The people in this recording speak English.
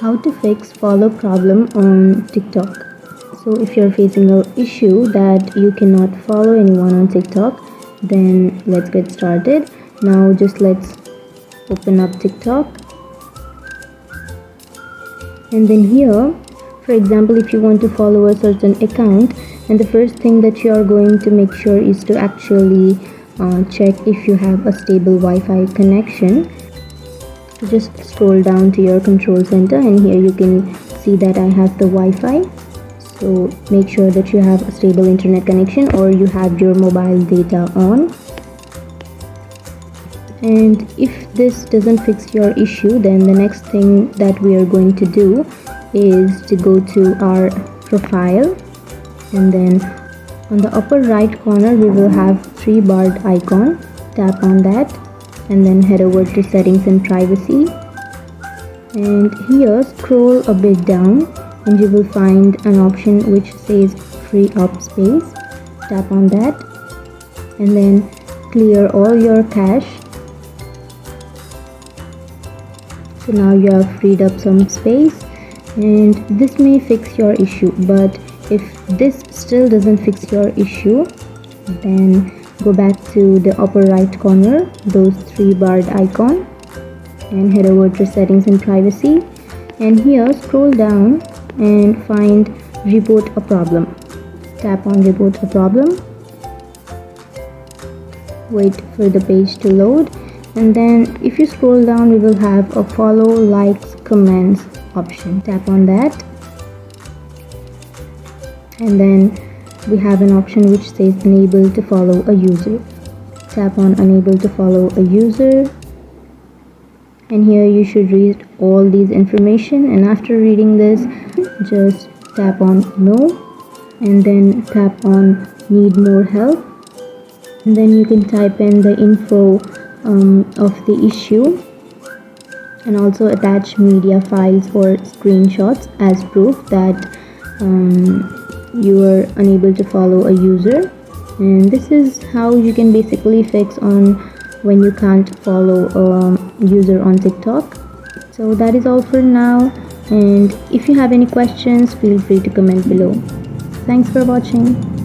How to fix follow problem on TikTok. So if you're facing an issue that you cannot follow anyone on TikTok, then let's get started. Now just let's open up TikTok, and then here, for example, if you want to follow a certain account, and the first thing that you are going to make sure is to actually check if you have a stable Wi-Fi connection. Just scroll down to your control center, and here you can see that I have the Wi-Fi. So make sure that you have a stable internet connection or you have your mobile data on. And if this doesn't fix your issue, then the next thing that we are going to do is to go to our profile, and then on the upper right corner we will have three barred icon. Tap on that and then head over to settings and privacy, and here scroll a bit down and you will find an option which says free up space. Tap on that and then clear all your cache. So now you have freed up some space, and this may fix your issue. But if this still doesn't fix your issue, then go back to the upper right corner, those three barred icon, and head over to settings and privacy, and here scroll down and find report a problem. Tap on report a problem, wait for the page to load, and then if you scroll down we will have a follow, likes, comments option. Tap on that, and then we have an option which says unable to follow a user. Tap on unable to follow a user, and here you should read all these information, and after reading this just tap on no, and then tap on need more help, and then you can type in the info of the issue, and also attach media files or screenshots as proof that you are unable to follow a user. And this is how you can basically fix on when you can't follow a user on TikTok. So that is all for now, and if you have any questions, feel free to comment below. Thanks for watching.